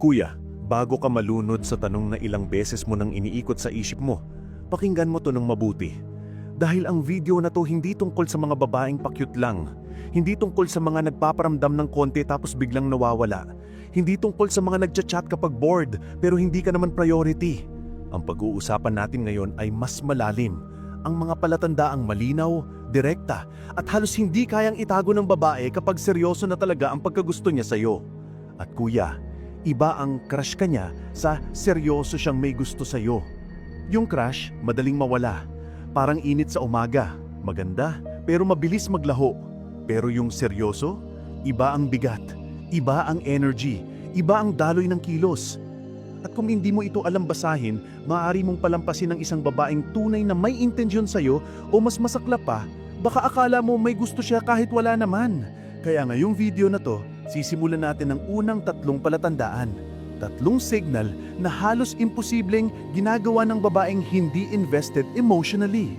Kuya, bago ka malunod sa tanong na ilang beses mo nang iniikot sa isip mo, pakinggan mo to ng mabuti. Dahil ang video na to hindi tungkol sa mga babaeng pakyut lang. Hindi tungkol sa mga nagpaparamdam ng konti tapos biglang nawawala. Hindi tungkol sa mga nagchat-chat kapag bored pero hindi ka naman priority. Ang pag-uusapan natin ngayon ay mas malalim. Ang mga palatandaang malinaw, direkta, at halos hindi kayang itago ng babae kapag seryoso na talaga ang pagkagusto niya sa'yo. At kuya, iba ang crush ka niya sa seryoso siyang may gusto sa'yo. Yung crush, madaling mawala. Parang init sa umaga, maganda, pero mabilis maglaho. Pero yung seryoso, iba ang bigat, iba ang energy, iba ang daloy ng kilos. At kung hindi mo ito alam basahin, maaari mong palampasin ng isang babaeng tunay na may intensyon sa'yo o mas masakla pa, baka akala mo may gusto siya kahit wala naman. Kaya ngayong video na to, sisimulan natin ang unang 3 palatandaan. 3 signal na halos imposibleng ginagawa ng babaeng hindi invested emotionally.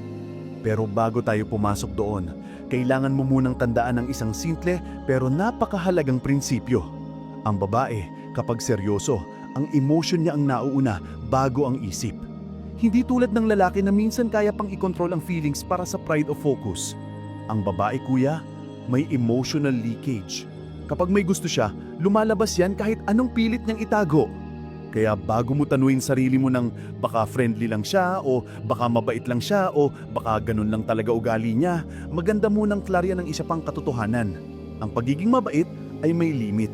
Pero bago tayo pumasok doon, kailangan mo munang tandaan ang isang simple pero napakahalagang prinsipyo. Ang babae, kapag seryoso, ang emotion niya ang nauuna bago ang isip. Hindi tulad ng lalaki na minsan kaya pang i-control ang feelings para sa pride o focus. Ang babae, kuya, may emotional leakage. Kapag may gusto siya, lumalabas yan kahit anong pilit niyang itago. Kaya bago mo tanuin sarili mo ng baka friendly lang siya o baka mabait lang siya o baka ganun lang talaga ugali niya, maganda munang klarya ng isa pang katotohanan. Ang pagiging mabait ay may limit.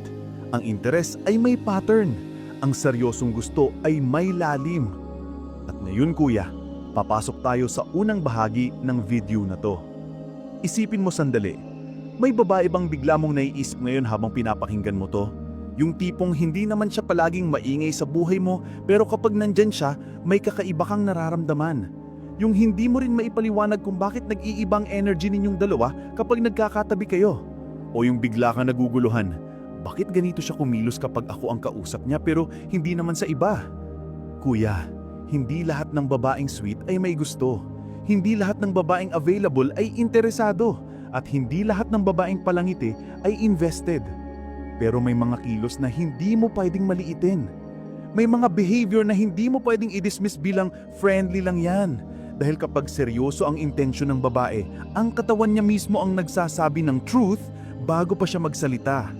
Ang interes ay may pattern. Ang seryosong gusto ay may lalim. At ngayon kuya, papasok tayo sa unang bahagi ng video na to. Isipin mo sandali. May babae bang bigla mong naiisip ngayon habang pinapakinggan mo to? Yung tipong hindi naman siya palaging maingay sa buhay mo pero kapag nandyan siya, may kakaiba kang nararamdaman. Yung hindi mo rin maipaliwanag kung bakit nag-iibang energy ninyong dalawa kapag nagkakatabi kayo. O yung bigla kang naguguluhan, bakit ganito siya kumilos kapag ako ang kausap niya pero hindi naman sa iba? Kuya, hindi lahat ng babaeng sweet ay may gusto. Hindi lahat ng babaeng available ay interesado. At hindi lahat ng babaeng palangiti ay invested. Pero may mga kilos na hindi mo pwedeng maliitin. May mga behavior na hindi mo pwedeng i-dismiss bilang friendly lang yan. Dahil kapag seryoso ang intensyon ng babae, ang katawan niya mismo ang nagsasabi ng truth bago pa siya magsalita.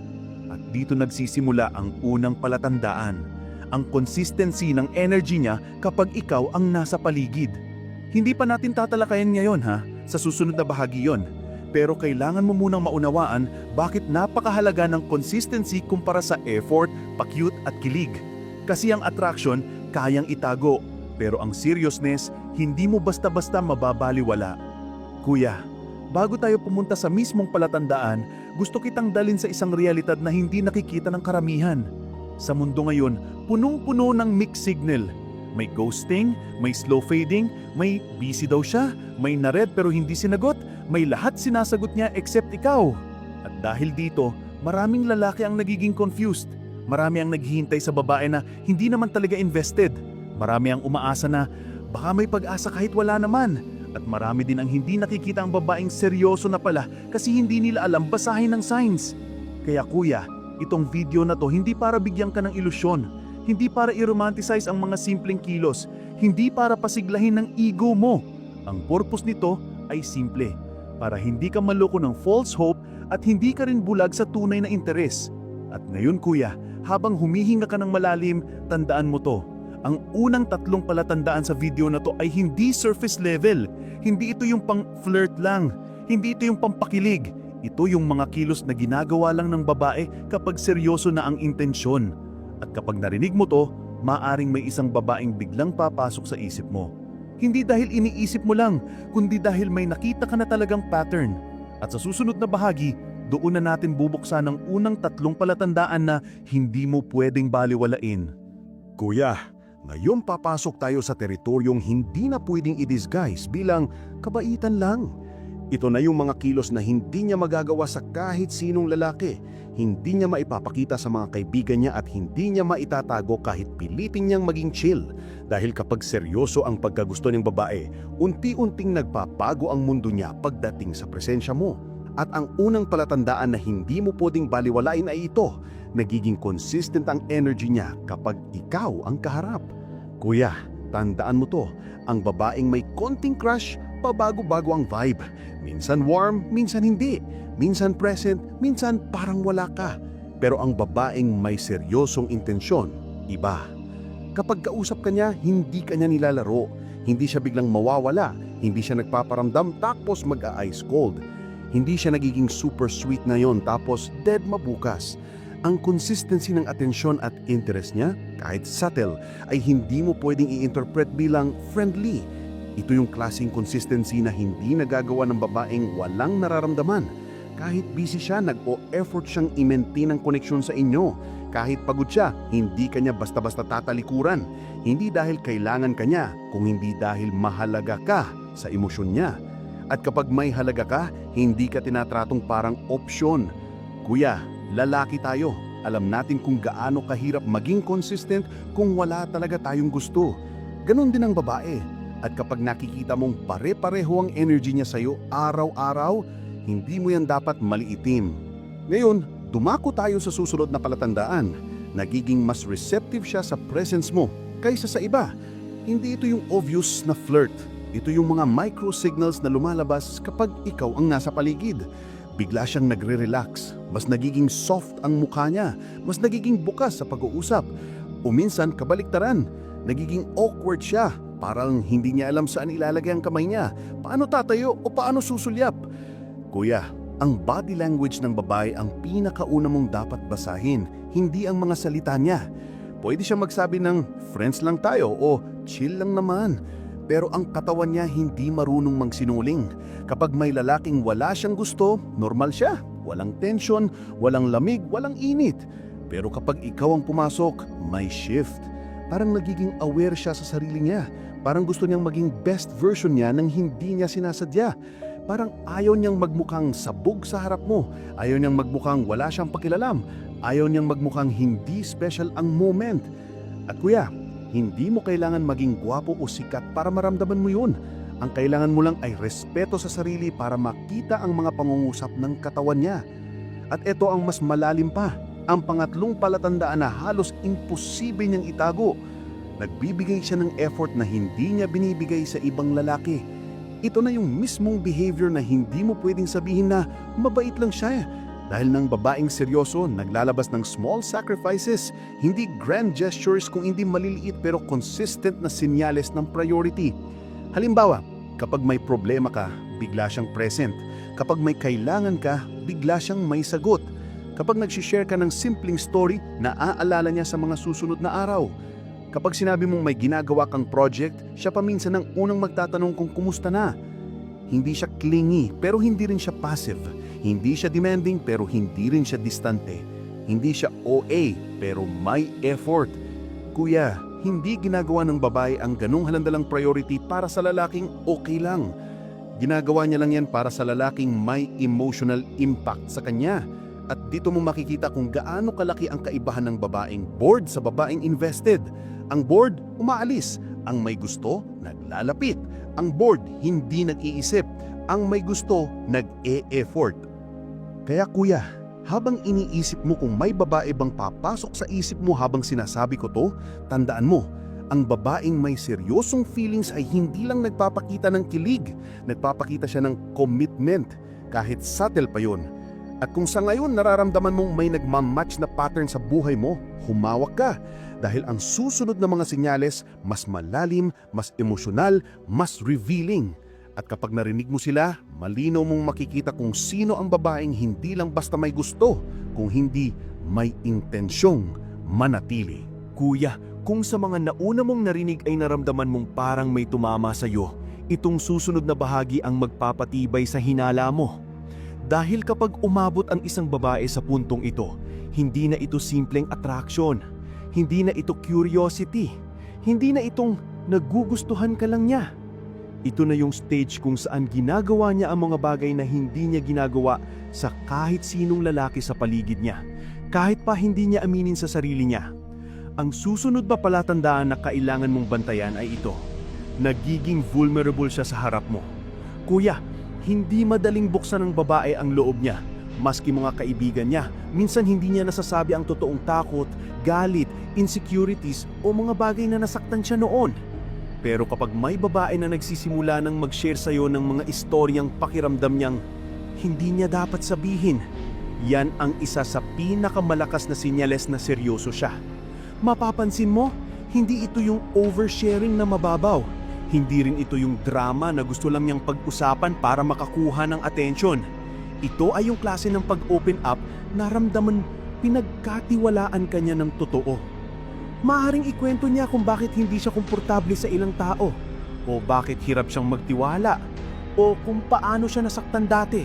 At dito nagsisimula ang unang palatandaan. Ang consistency ng energy niya kapag ikaw ang nasa paligid. Hindi pa natin tatalakayan ngayon sa susunod na bahagi yon. Pero kailangan mo munang maunawaan bakit napakahalaga ng consistency kumpara sa effort, pakyut at kilig. Kasi ang attraction, kayang itago. Pero ang seriousness, hindi mo basta-basta mababaliwala. Kuya, bago tayo pumunta sa mismong palatandaan, gusto kitang dalin sa isang realidad na hindi nakikita ng karamihan. Sa mundo ngayon, punong-puno ng mixed signal. May ghosting, may slow fading, may busy daw siya, may na-read pero hindi sinagot, may lahat sinasagot niya except ikaw. At dahil dito, maraming lalaki ang nagiging confused. Marami ang naghihintay sa babae na hindi naman talaga invested. Marami ang umaasa na baka may pag-asa kahit wala naman. At marami din ang hindi nakikita ang babaeng seryoso na pala kasi hindi nila alam basahin ng signs. Kaya kuya, itong video na to hindi para bigyan ka ng ilusyon. Hindi para i-romanticize ang mga simpleng kilos. Hindi para pasiglahin ng ego mo. Ang purpose nito ay simple. Para hindi ka maloko ng false hope at hindi ka rin bulag sa tunay na interes. At ngayon kuya, habang humihinga ka ng malalim, tandaan mo to. Ang unang 3 palatandaan sa video na to ay hindi surface level. Hindi ito yung pang-flirt lang. Hindi ito yung pampakilig. Ito yung mga kilos na ginagawa lang ng babae kapag seryoso na ang intensyon. At kapag narinig mo to, maaring may isang babaeng biglang papasok sa isip mo. Hindi dahil iniisip mo lang, kundi dahil may nakita ka na talagang pattern. At sa susunod na bahagi, doon na natin bubuksan ang unang 3 palatandaan na hindi mo pwedeng baliwalain. Kuya, ngayon papasok tayo sa teritoryong hindi na pwedeng i-disguise bilang kabaitan lang. Ito na yung mga kilos na hindi niya magagawa sa kahit sinong lalaki. Hindi niya maipapakita sa mga kaibigan niya at hindi niya maitatago kahit pilitin niyang maging chill. Dahil kapag seryoso ang pagkagusto ng babae, unti-unting nagpapago ang mundo niya pagdating sa presensya mo. At ang unang palatandaan na hindi mo pwedeng baliwalain ay ito. nagiging consistent ang energy niya kapag ikaw ang kaharap. Kuya, tandaan mo to, ang babaeng may konting crush, pabago-bago ang vibe. Minsan warm, minsan hindi. Minsan present, minsan parang wala ka. Pero ang babaeng may seryosong intensyon, iba. Kapag kausap ka niya, hindi ka niya nilalaro. Hindi siya biglang mawawala. Hindi siya nagpaparamdam tapos mag-a-ice cold. Hindi siya nagiging super sweet ngayon tapos dead mabukas. Ang consistency ng atensyon at interest niya, kahit subtle, ay hindi mo pwedeng i-interpret bilang friendly. Ito yung klaseng consistency na hindi nagagawa ng babaeng walang nararamdaman. Kahit busy siya, nag-o-effort siyang i-maintain ang koneksyon sa inyo. Kahit pagod siya, hindi kanya basta-basta tatalikuran. Hindi dahil kailangan kanya, kung hindi dahil mahalaga ka sa emosyon niya. At kapag may halaga ka, hindi ka tinatratong parang opsyon. Kuya, lalaki tayo. Alam natin kung gaano kahirap maging consistent kung wala talaga tayong gusto. Ganon din ang babae. At kapag nakikita mong pare-pareho ang energy niya sa'yo araw-araw, hindi mo yan dapat maliitin. Ngayon, dumako tayo sa susunod na palatandaan. Nagiging mas receptive siya sa presence mo kaysa sa iba. Hindi ito yung obvious na flirt. Ito yung mga micro-signals na lumalabas kapag ikaw ang nasa paligid. Bigla siyang nagre-relax, mas nagiging soft ang mukha niya, mas nagiging bukas sa pag-uusap. O minsan, kabaliktaran, nagiging awkward siya, parang hindi niya alam saan ilalagay ang kamay niya, paano tatayo o paano susulyap. Kuya, ang body language ng babae ang pinakauna mong dapat basahin, hindi ang mga salita niya. Pwede siya magsabi ng friends lang tayo o chill lang naman. Pero ang katawan niya hindi marunong magsinuling. Kapag may lalaking wala siyang gusto, normal siya. Walang tension, walang lamig, walang init. Pero kapag ikaw ang pumasok, may shift. Parang nagiging aware siya sa sarili niya. Parang gusto niyang maging best version niya nang hindi niya sinasadya. Parang ayaw niyang magmukhang sabog sa harap mo. Ayaw niyang magmukhang wala siyang pakilalam. Ayaw niyang magmukhang hindi special ang moment. At kuya, hindi mo kailangan maging gwapo o sikat para maramdaman mo yun. Ang kailangan mo lang ay respeto sa sarili para makita ang mga pangungusap ng katawan niya. At ito ang mas malalim pa, ang pangatlong palatandaan na halos imposible niyang itago. Nagbibigay siya ng effort na hindi niya binibigay sa ibang lalaki. Ito na yung mismong behavior na hindi mo pwedeng sabihin na mabait lang siya. Dahil ng babaeng seryoso, naglalabas ng small sacrifices, hindi grand gestures kung hindi maliliit pero consistent na senyales ng priority. Halimbawa, kapag may problema ka, bigla siyang present. Kapag may kailangan ka, bigla siyang may sagot. Kapag nagsishare ka ng simpleng story, naaalala niya sa mga susunod na araw. Kapag sinabi mong may ginagawa kang project, siya pa minsan ang unang magtatanong kung kumusta na. Hindi siya clingy pero hindi rin siya passive. Hindi siya demanding pero hindi rin siya distante. Hindi siya OA pero may effort. Kuya, hindi ginagawa ng babae ang ganung halandalang priority para sa lalaking okay lang. Ginagawa niya lang yan para sa lalaking may emotional impact sa kanya. At dito mo makikita kung gaano kalaki ang kaibahan ng babaeng bored sa babaeng invested. Ang bored, umaalis. Ang may gusto, naglalapit. Ang bored, hindi nag-iisip. Ang may gusto, nag-e-effort. Kaya kuya, habang iniisip mo kung may babae bang papasok sa isip mo habang sinasabi ko to, tandaan mo, ang babaeng may seryosong feelings ay hindi lang nagpapakita ng kilig, nagpapakita siya ng commitment, kahit subtle pa yun. At kung sa ngayon nararamdaman mong may nagmamatch na pattern sa buhay mo, humawak ka. Dahil ang susunod na mga senyales, mas malalim, mas emosyonal, mas revealing. At kapag narinig mo sila, malinaw mong makikita kung sino ang babaeng hindi lang basta may gusto, kung hindi may intensyong manatili. Kuya, kung sa mga nauna mong narinig ay naramdaman mong parang may tumama sa iyo, itong susunod na bahagi ang magpapatibay sa hinala mo. Dahil kapag umabot ang isang babae sa puntong ito, hindi na ito simpleng attraction, hindi na ito curiosity, hindi na itong nagugustuhan ka lang niya. Ito na yung stage kung saan ginagawa niya ang mga bagay na hindi niya ginagawa sa kahit sinong lalaki sa paligid niya, kahit pa hindi niya aminin sa sarili niya. Ang susunod pa palatandaan na kailangan mong bantayan ay ito. Nagiging vulnerable siya sa harap mo. Kuya, hindi madaling buksan ng babae ang loob niya. Maski mga kaibigan niya, minsan hindi niya nasasabi ang totoong takot, galit, insecurities o mga bagay na nasaktan siya noon. Pero kapag may babae na nagsisimula ng mag-share sa'yo ng mga istoryang pakiramdam niyang hindi niya dapat sabihin, yan ang isa sa pinakamalakas na sinyales na seryoso siya. Mapapansin mo, hindi ito yung oversharing na mababaw. Hindi rin ito yung drama na gusto lang niyang pag-usapan para makakuha ng atensyon. Ito ay yung klase ng pag-open up na ramdaman pinagkatiwalaan ka niya ng totoo. Maaaring ikwento niya kung bakit hindi siya komportable sa ilang tao, o bakit hirap siyang magtiwala, o kung paano siya nasaktan dati,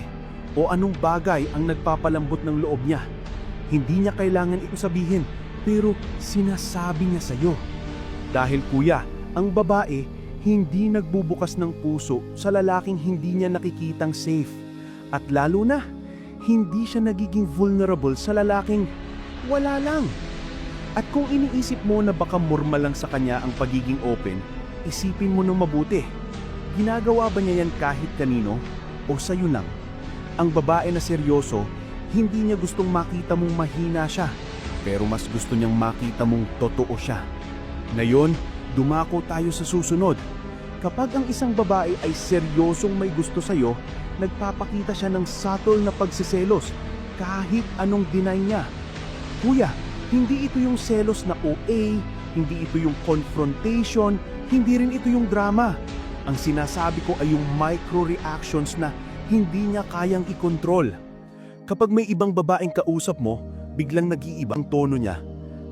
o anong bagay ang nagpapalambot ng loob niya. Hindi niya kailangan ito sabihin, pero sinasabi niya sa'yo. Dahil kuya, ang babae hindi nagbubukas ng puso sa lalaking hindi niya nakikitang safe. At lalo na, hindi siya nagiging vulnerable sa lalaking wala lang. At kung iniisip mo na baka normal lang sa kanya ang pagiging open, isipin mo nang mabuti. Ginagawa ba niya yan kahit kanino o sa'yo lang? Ang babae na seryoso, hindi niya gustong makita mong mahina siya, pero mas gusto niyang makita mong totoo siya. Ngayon, dumako tayo sa susunod. Kapag ang isang babae ay seryosong may gusto sa'yo, nagpapakita siya ng subtle na pagsiselos kahit anong deny niya. Kuya, hindi ito yung selos na OA, hindi ito yung confrontation, hindi rin ito yung drama. Ang sinasabi ko ay yung micro-reactions na hindi niya kayang ikontrol. Kapag may ibang babaeng kausap mo, biglang nag-iiba ang tono niya.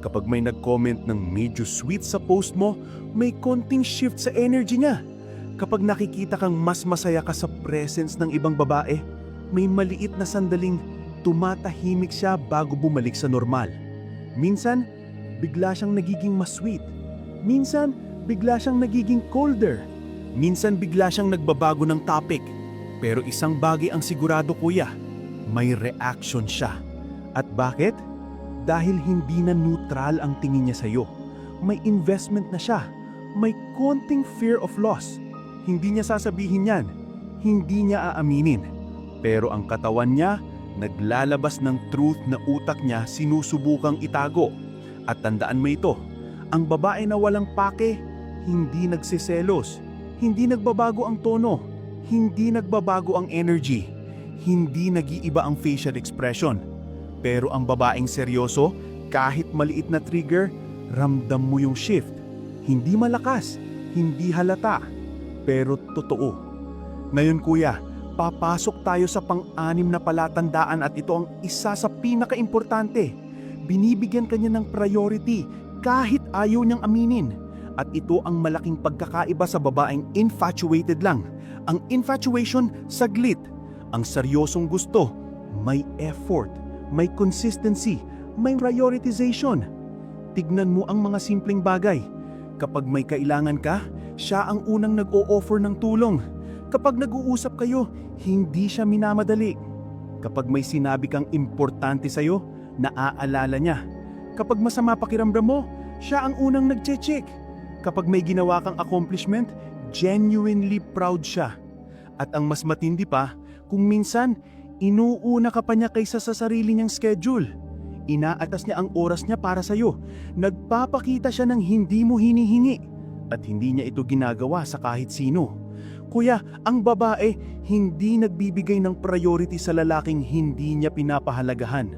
Kapag may nag-comment ng medyo sweet sa post mo, may konting shift sa energy niya. Kapag nakikita kang mas masaya ka sa presence ng ibang babae, may maliit na sandaling tumatahimik siya bago bumalik sa normal. Minsan, bigla siyang nagiging mas sweet. Minsan, bigla siyang nagiging colder. Minsan, bigla siyang nagbabago ng topic. Pero isang bagay ang sigurado kuya, may reaction siya. At bakit? Dahil hindi na neutral ang tingin niya sa'yo. May investment na siya. May konting fear of loss. Hindi niya sasabihin yan. Hindi niya aaminin. Pero ang katawan niya, naglalabas ng truth na utak niya sinusubukang itago. At tandaan mo ito, ang babae na walang pake, hindi nagsiselos. Hindi nagbabago ang tono. Hindi nagbabago ang energy. Hindi nag-iiba ang facial expression. Pero ang babaeng seryoso, kahit maliit na trigger, ramdam mo yung shift. Hindi malakas, hindi halata, pero totoo. Ngayon kuya, papasok tayo sa pang-anim na palatandaan at ito ang isa sa pinaka-importante. Binibigyan kanya ng priority kahit ayaw niyang aminin. At ito ang malaking pagkakaiba sa babaeng infatuated lang. Ang infatuation, saglit. Ang seryosong gusto, may effort, may consistency, may prioritization. Tignan mo ang mga simpleng bagay. Kapag may kailangan ka, siya ang unang nag-o-offer ng tulong. Kapag nag-uusap kayo, hindi siya minamadali. Kapag may sinabi kang importante sa'yo, naaalala niya. Kapag masama pakiramdam mo, siya ang unang nag-check. Kapag may ginawa kang accomplishment, genuinely proud siya. At ang mas matindi pa, kung minsan, inuuna ka pa niya kaysa sa sarili niyang schedule. Inaatas niya ang oras niya para sa'yo. Nagpapakita siya ng hindi mo hinihingi. At hindi niya ito ginagawa sa kahit sino. Kuya, ang babae hindi nagbibigay ng priority sa lalaking hindi niya pinapahalagahan.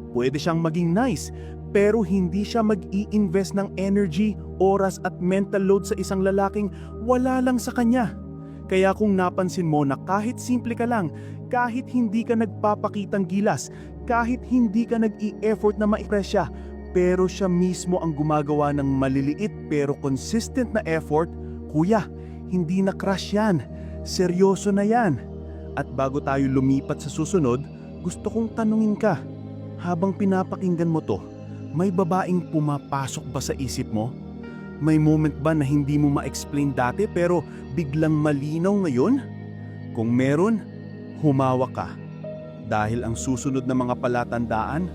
Pwede siyang maging nice, pero hindi siya mag-i-invest ng energy, oras at mental load sa isang lalaking wala lang sa kanya. Kaya kung napansin mo na kahit simple ka lang, kahit hindi ka nagpapakitang gilas, kahit hindi ka nag-i-effort na ma-impress siya, pero siya mismo ang gumagawa ng maliliit pero consistent na effort, kuya, hindi na crush yan. Seryoso na yan. At bago tayo lumipat sa susunod, gusto kong tanungin ka, habang pinapakinggan mo to, may babaeng pumapasok ba sa isip mo? May moment ba na hindi mo ma-explain dati pero biglang malinaw ngayon? Kung meron, humawa ka. Dahil ang susunod na mga palatandaan,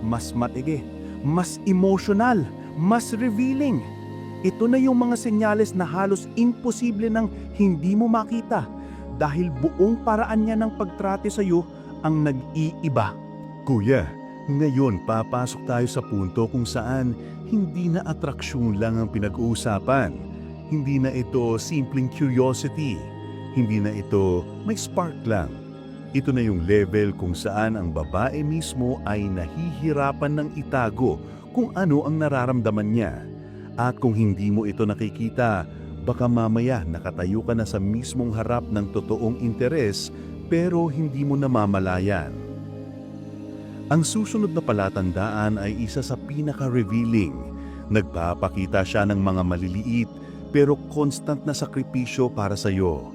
mas matigi, mas emotional, mas revealing. Ito na yung mga senyales na halos imposible nang hindi mo makita dahil buong paraan niya ng pagtrate sa iyo ang nag-iiba. Kuya, ngayon papasok tayo sa punto kung saan hindi na atraksyon lang ang pinag-uusapan. Hindi na ito simpleng curiosity. Hindi na ito may spark lang. Ito na yung level kung saan ang babae mismo ay nahihirapan ng itago kung ano ang nararamdaman niya. At kung hindi mo ito nakikita, baka mamaya nakatayo ka na sa mismong harap ng totoong interes pero hindi mo namamalayan. Ang susunod na palatandaan ay isa sa pinaka-revealing. Nagpapakita siya ng mga maliliit pero constant na sakripisyo para sa iyo.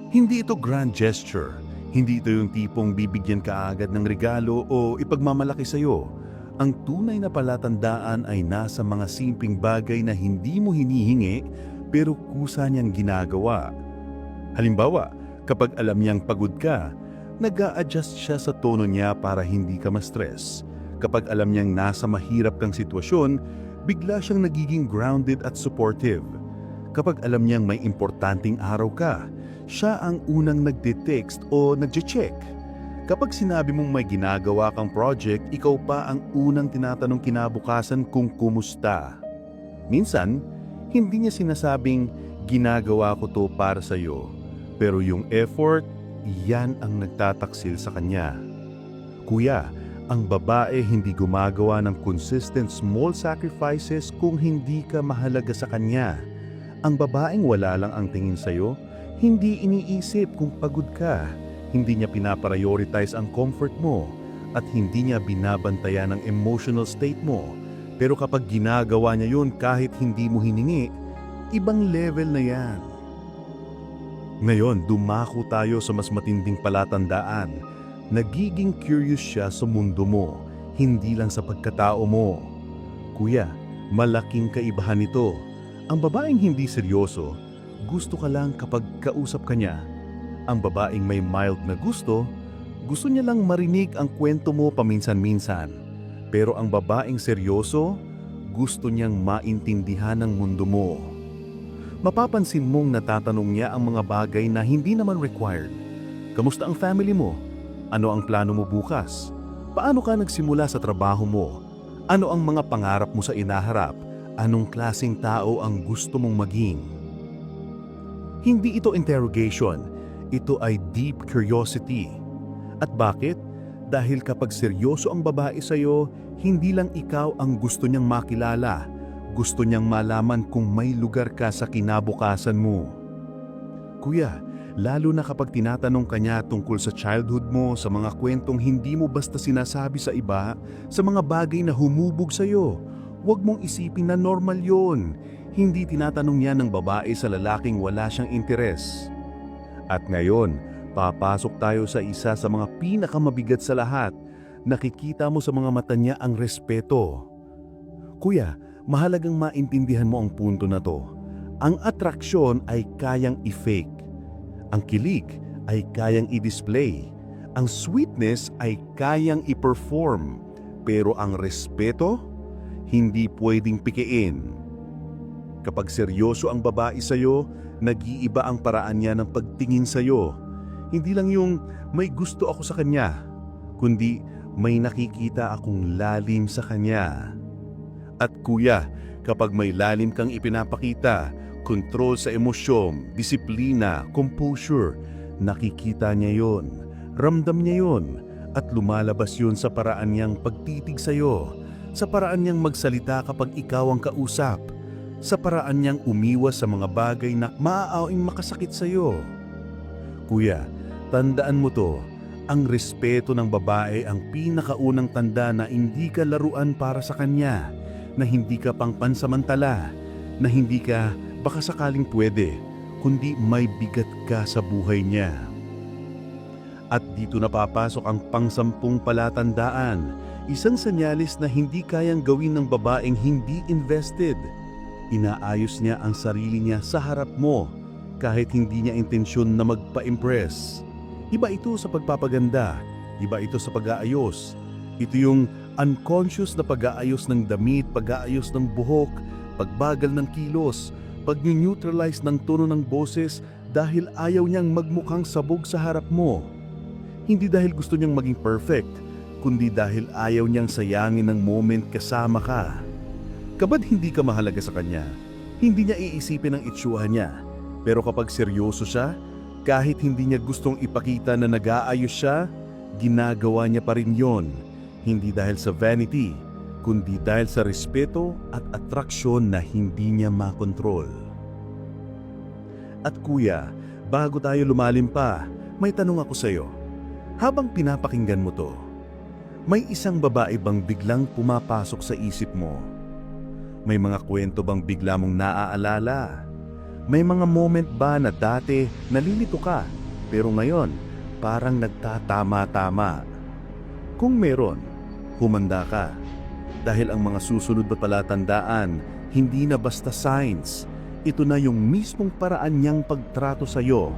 Hindi ito grand gesture. Hindi ito yung tipong bibigyan ka agad ng regalo o ipagmamalaki sa iyo. Ang tunay na palatandaan ay nasa mga simpleng bagay na hindi mo hinihingi pero kusa niyang ginagawa. Halimbawa, kapag alam niyang pagod ka, nag-a-adjust siya sa tono niya para hindi ka ma-stress. Kapag alam niyang nasa mahirap kang sitwasyon, bigla siyang nagiging grounded at supportive. Kapag alam niyang may importanteng araw ka, siya ang unang nagde-text o nagche-check. Kapag sinabi mong may ginagawa kang project, ikaw pa ang unang tinatanong kinabukasan kung kumusta. Minsan, hindi niya sinasabing, ginagawa ko to para sa iyo. Pero yung effort, yan ang nagtataksil sa kanya. Kuya, ang babae hindi gumagawa ng consistent small sacrifices kung hindi ka mahalaga sa kanya. Ang babaeng wala lang ang tingin sa'yo, hindi iniisip kung pagod ka. Hindi niya pinaprioritize ang comfort mo at hindi niya binabantayan ang emotional state mo. Pero kapag ginagawa niya yun kahit hindi mo hiningi, ibang level na yan. Ngayon, dumako tayo sa mas matinding palatandaan. Nagiging curious siya sa mundo mo, hindi lang sa pagkatao mo. Kuya, malaking kaibahan ito. Ang babaeng hindi seryoso, gusto ka lang kapag kausap ka niya. Ang babaeng may mild na gusto niya lang marinig ang kwento mo paminsan-minsan. Pero ang babaeng seryoso, gusto niyang maintindihan ang mundo mo. Mapapansin mong natatanong niya ang mga bagay na hindi naman required. Kamusta ang family mo? Ano ang plano mo bukas? Paano ka nagsimula sa trabaho mo? Ano ang mga pangarap mo sa inaharap? Anong klaseng tao ang gusto mong maging? Hindi ito interrogation. Ito ay deep curiosity. At bakit? Dahil kapag seryoso ang babae sa'yo, hindi lang ikaw ang gusto niyang makilala. Gusto niyang malaman kung may lugar ka sa kinabukasan mo. Kuya, lalo na kapag tinatanong ka niya tungkol sa childhood mo, sa mga kwentong hindi mo basta sinasabi sa iba, sa mga bagay na humubog sa'yo, huwag mong isipin na normal yon. Hindi tinatanong niya ng babae sa lalaking wala siyang interes. At ngayon, papasok tayo sa isa sa mga pinakamabigat sa lahat. Nakikita mo sa mga mata niya ang respeto. Kuya, mahalagang maintindihan mo ang punto na to. Ang atraksyon ay kayang i-fake. Ang kilig ay kayang i-display. Ang sweetness ay kayang i-perform. Pero ang respeto, hindi pwedeng pikiin. Kapag seryoso ang babae sa'yo, nag-iiba ang paraan niya ng pagtingin sa'yo. Hindi lang yung may gusto ako sa kanya, kundi may nakikita akong lalim sa kanya. At kuya, kapag may lalim kang ipinapakita, control sa emosyon, disiplina, composure, nakikita niya yon, ramdam niya yon, at lumalabas yon sa paraan niyang pagtitig sa'yo, sa paraan niyang magsalita kapag ikaw ang kausap, sa paraan niyang umiwas sa mga bagay na maaawing makasakit sa iyo. Kuya, tandaan mo to, ang respeto ng babae ang pinakaunang tanda na hindi ka laruan para sa kanya, na hindi ka pang pansamantala, na hindi ka baka sakaling pwede, kundi may bigat ka sa buhay niya. At dito napapasok ang pang-10 palatandaan, isang senyalis na hindi kayang gawin ng babaeng hindi invested. Inaayos niya ang sarili niya sa harap mo kahit hindi niya intensyon na magpa-impress. Iba ito sa pagpapaganda, iba ito sa pag-aayos. Ito yung unconscious na pag-aayos ng damit, pag-aayos ng buhok, pagbagal ng kilos, pag-neutralize ng tono ng boses dahil ayaw niyang magmukhang sabog sa harap mo. Hindi dahil gusto niyang maging perfect, kundi dahil ayaw niyang sayangin ng moment kasama ka. Kapag hindi ka mahalaga sa kanya, hindi niya iisipin ang itsura niya. Pero kapag seryoso siya, kahit hindi niya gustong ipakita na nag-aayos siya, ginagawa niya pa rin yon. Hindi dahil sa vanity, kundi dahil sa respeto at atraksyon na hindi niya makontrol. At kuya, bago tayo lumalim pa, may tanong ako sa'yo. Habang pinapakinggan mo to, may isang babae bang biglang pumapasok sa isip mo? May mga kwento bang bigla mong naaalala? May mga moment ba na dati nalilito ka, pero ngayon parang nagtatama-tama? Kung meron, humanda ka. Dahil ang mga susunod na palatandaan, hindi na basta signs. Ito na yung mismong paraan niyang pagtrato sa'yo.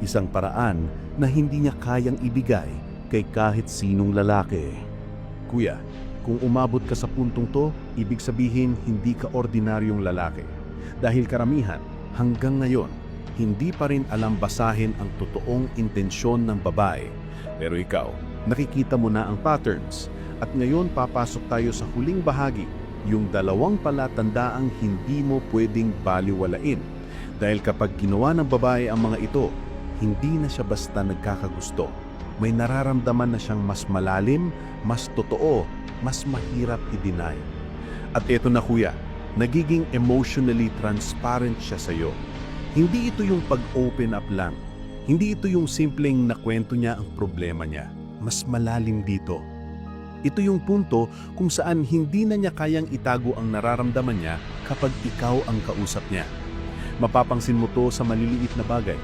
Isang paraan na hindi niya kayang ibigay kay kahit sinong lalaki. Kuya, kung umabot ka sa puntong to, ibig sabihin hindi ka ordinaryong lalaki. Dahil karamihan, hanggang ngayon, hindi pa rin alam basahin ang totoong intensyon ng babae. Pero ikaw, nakikita mo na ang patterns. At ngayon papasok tayo sa huling bahagi, yung dalawang palatandaang hindi mo pwedeng baliwalain. Dahil kapag ginawa ng babae ang mga ito, hindi na siya basta nagkakagusto. May nararamdaman na siyang mas malalim, mas totoo, mas mahirap i-deny. At eto na kuya, nagiging emotionally transparent siya sa'yo. Hindi ito yung pag-open up lang. Hindi ito yung simpleng nakwento niya ang problema niya. Mas malalim dito. Ito yung punto kung saan hindi na niya kayang itago ang nararamdaman niya kapag ikaw ang kausap niya. Mapapangsin mo to sa maliliit na bagay.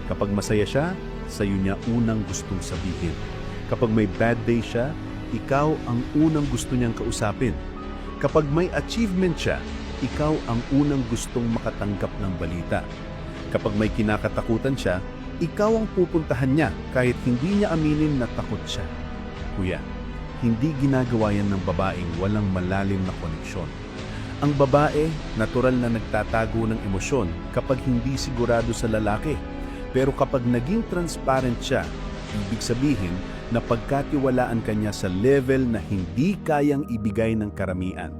Kapag masaya siya, sa'yo niya unang gustong sabihin. Kapag may bad day siya, ikaw ang unang gusto niyang kausapin. Kapag may achievement siya, ikaw ang unang gustong makatanggap ng balita. Kapag may kinakatakutan siya, ikaw ang pupuntahan niya kahit hindi niya aminin na takot siya. Kuya, hindi ginagawa yan ng babaeng walang malalim na koneksyon. Ang babae, natural na nagtatago ng emosyon kapag hindi sigurado sa lalaki. Pero kapag naging transparent siya, ibig sabihin na pagkatiwalaan kanya sa level na hindi kayang ibigay ng karamihan.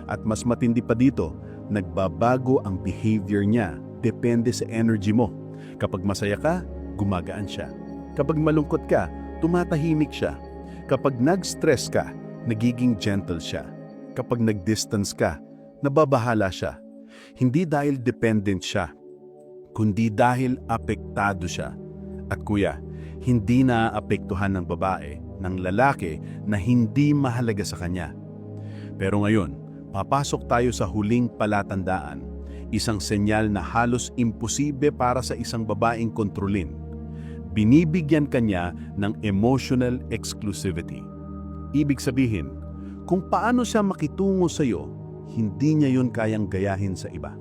At mas matindi pa dito, nagbabago ang behavior niya, depende sa energy mo. Kapag masaya ka, gumagaan siya. Kapag malungkot ka, tumatahimik siya. Kapag nag-stress ka, nagiging gentle siya. Kapag nag-distance ka, nababahala siya. Hindi dahil dependent siya, kundi dahil apektado siya. At kuya, hindi naaapektuhan ng babae, ng lalaki na hindi mahalaga sa kanya. Pero ngayon, papasok tayo sa huling palatandaan, isang senyal na halos imposible para sa isang babaeng kontrolin. Binibigyan kanya ng emotional exclusivity. Ibig sabihin, kung paano siya makitungo sa iyo, hindi niya yun kayang gayahin sa iba.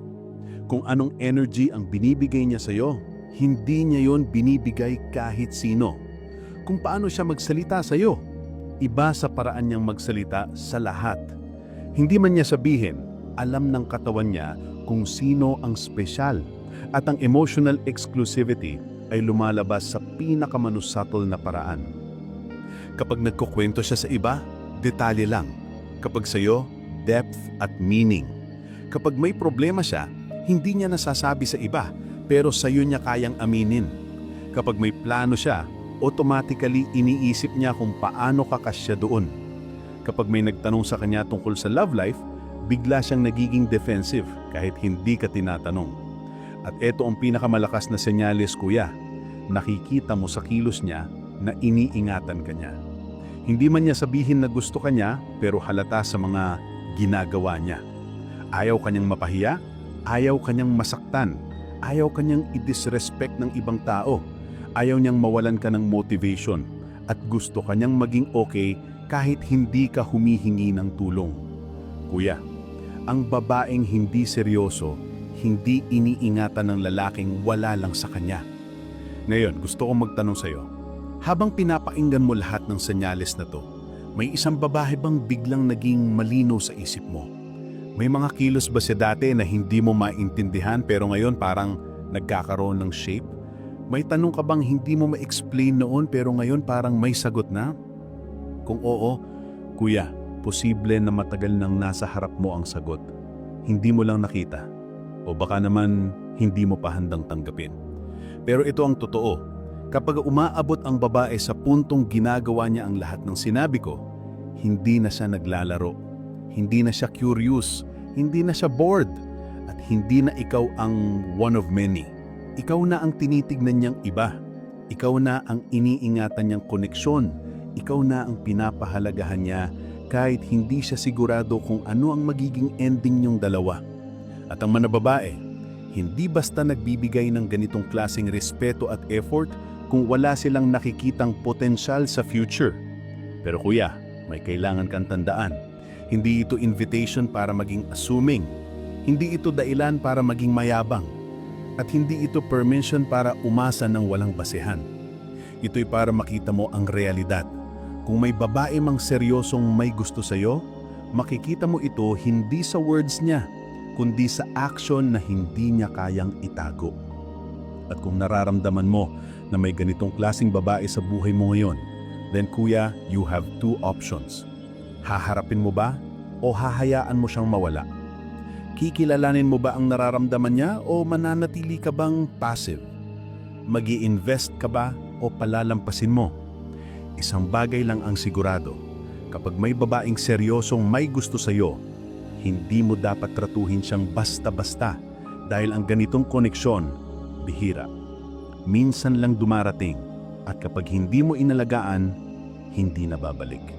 Kung anong energy ang binibigay niya sa iyo, hindi niya yon binibigay kahit sino. Kung paano siya magsalita sa iyo, iba sa paraan niyang magsalita sa lahat. Hindi man niya sabihin, alam ng katawan niya kung sino ang espesyal. At ang emotional exclusivity ay lumalabas sa pinakamanusubtle na paraan. Kapag nagkukwento siya sa iba, detalye lang. Kapag sa iyo, depth at meaning. Kapag may problema siya, hindi niya nasasabi sa iba, pero sa iyo niya kayang aminin. Kapag may plano siya, automatically iniisip niya kung paano kakasya doon. Kapag may nagtanong sa kanya tungkol sa love life, bigla siyang nagiging defensive kahit hindi ka tinatanong. At ito ang pinakamalakas na senyales, kuya. Nakikita mo sa kilos niya na iniingatan ka niya. Hindi man niya sabihin na gusto ka niya, pero halata sa mga ginagawa niya. Ayaw kanyang mapahiya, ayaw kanyang masaktan, ayaw kanyang i-disrespect ng ibang tao, ayaw niyang mawalan ka ng motivation, at gusto kanyang maging okay kahit hindi ka humihingi ng tulong. Kuya, ang babaeng hindi seryoso, hindi iniingatan ng lalaking wala lang sa kanya. Ngayon, gusto kong magtanong sa iyo, habang pinapakinggan mo lahat ng senyales na to, may isang babae bang biglang naging malinaw sa isip mo? May mga kilos ba siya dati na hindi mo maintindihan pero ngayon parang nagkakaroon ng shape? May tanong ka bang hindi mo ma-explain noon pero ngayon parang may sagot na? Kung oo, kuya, posible na matagal nang nasa harap mo ang sagot. Hindi mo lang nakita. O baka naman hindi mo pa handang tanggapin. Pero ito ang totoo. Kapag umaabot ang babae sa puntong ginagawa niya ang lahat ng sinabi ko, hindi na siya naglalaro. Hindi na siya curious. Hindi na siya bored. At hindi na ikaw ang one of many. Ikaw na ang tinitignan niyang iba. Ikaw na ang iniingatan niyang koneksyon. Ikaw na ang pinapahalagahan niya kahit hindi siya sigurado kung ano ang magiging ending niyong dalawa. At ang mga babae, hindi basta nagbibigay ng ganitong klaseng respeto at effort kung wala silang nakikitang potensyal sa future. Pero kuya, may kailangan kang tandaan. Hindi ito invitation para maging assuming. Hindi ito dailan para maging mayabang. At hindi ito permission para umasa ng walang basehan. Ito'y para makita mo ang realidad. Kung may babae mang seryosong may gusto sa'yo, makikita mo ito hindi sa words niya, kundi sa action na hindi niya kayang itago. At kung nararamdaman mo na may ganitong klaseng babae sa buhay mo ngayon, then kuya, you have two options. Haharapin mo ba o hahayaan mo siyang mawala? Kikilalanin mo ba ang nararamdaman niya o mananatili ka bang passive? Mag-i-invest ka ba o palalampasin mo? Isang bagay lang ang sigurado. Kapag may babaeng seryosong may gusto sa'yo, hindi mo dapat tratuhin siyang basta-basta dahil ang ganitong koneksyon, bihira. Minsan lang dumarating at kapag hindi mo inalagaan, hindi na babalik.